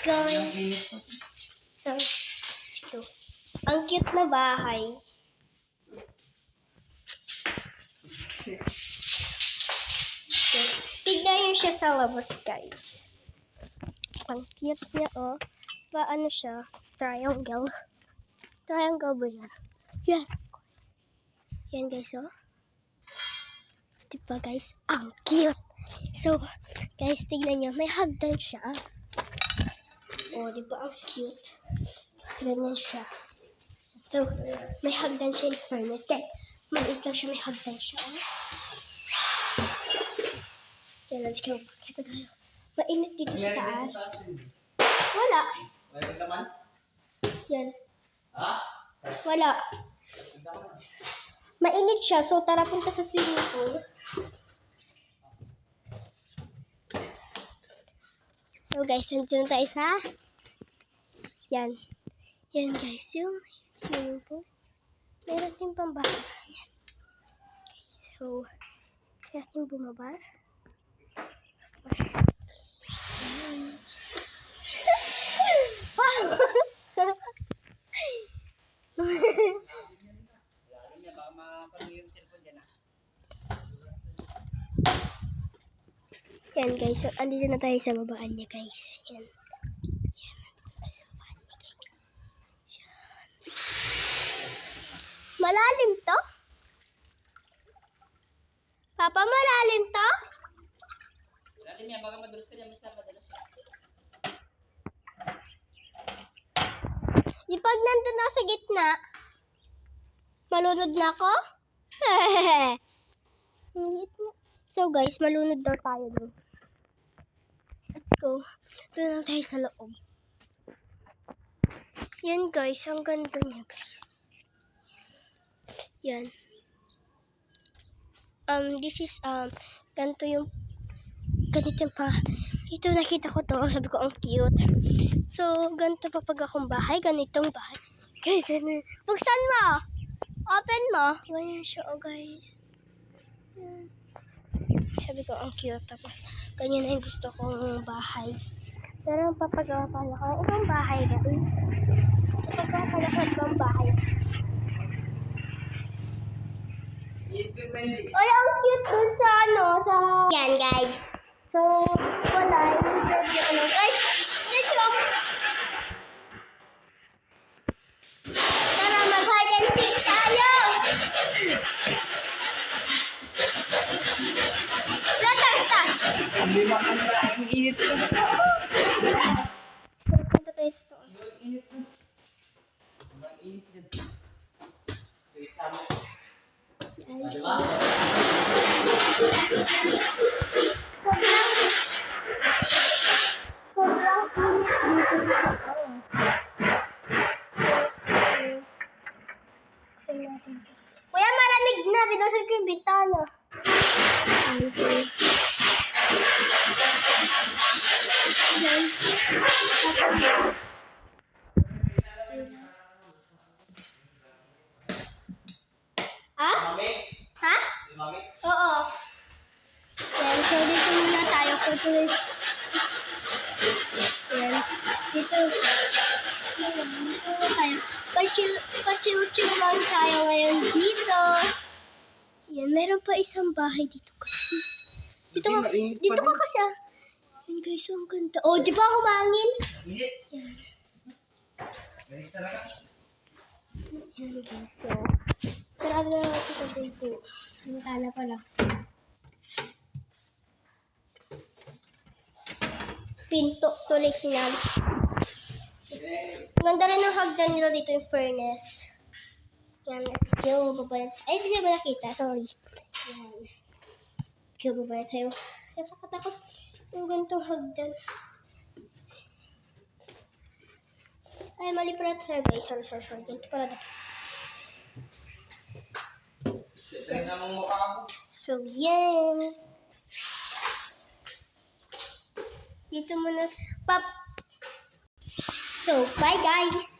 guys. So, let's go. Ang cute na bahay. So, tignan nyo siya sa labas, guys. Ang cute niya, oh. Paano siya? Triangle. Triangle ba yan? Yes, of course. Yan, guys, oh. Diba, guys? Ang cute. So, guys, tignan nyo. May hagdan siya. Oh, diba? Ang cute. Ganyan siya. So, may hagdan siya in fairness. Guys, maliit lang siya. May hagdan siya, oh. Okay, let's go. Kaya tayo. Mainit dito sa taas. Wala. Wala naman? Yan. Ha? Wala. Mainit siya. So, tara punta sa swimming pool. So, guys, nandito tayo sa... Yan. Yan, guys. Yung swimming pool. Meron din pambahay. Yan. Okay, so, kaya natin bumaba. Yan, guys. So, andito na tayo sa babaan niya, guys. Yan. Yan. Sa babaan niya, guys. Yan. Malalim to? Papa, malalim to? Malalim yan. Baka madulas ka dyan. Basta madalas yan. Yung pag nandun ako sa gitna, malunod na ako? So guys, malunod daw tayo doon. Let's go. Doon na tayo sa loob. Yan guys, ang ganda niya guys. Yan. This is, ganito yung, ganito pa. Ito nakita ko to, sabi ko ang cute. So, ganito pa pag akong bahay, ganitong bahay. Guys, buksan mo! Open mo! Ganyan siya, oh guys. Yan. Sabi ko, ang cute. Tapos, ganyan na yung gusto kong bahay. Pero, papagawa pala ko ng ibang bahay, guys. Papagawa pala ko ng ibang bahay. Ay, ang cute dun sa, sa... Yan, guys. So, wala. Yung guys, let's go! Tara, mag-hide and seek tayo! Latar! Hindi makanda. Ang init ko. So, punta tayo sa toon. Ang init ko. Ang init dyan. Wait, sama. Diba? Kuya, malamig na. Binusod ko yung bintana. Ha? Mami? Ha? Mami? Oo. Yan, so dito muna tayo for today. Yan. Dito. Dito tayo. Pa-chill-chill lang tayo ngayon dito. Yan, meron pa isang bahay dito guys. Dito ka kasi ah. Yan guys, ang ganda. Oh, di ba humangin? Init. Yan. Init talaga. Yan guys, so. Sarado na natin sa pinto. Santana pala. Pinto, tuloy sinal. Ganda rin ang hagdan nila dito yung furnace. Yan, let's go. Babaya. Ay, hindi niya ba nakita? Sorry. Yan. Let's go, babaya tayo. Nakakatakot yung ganitong hagdan. Ay, mali pala tayo guys. Sorry. Ganito pala dito. Tignan mo mukha mo. So, yan. Dito muna. So, bye guys!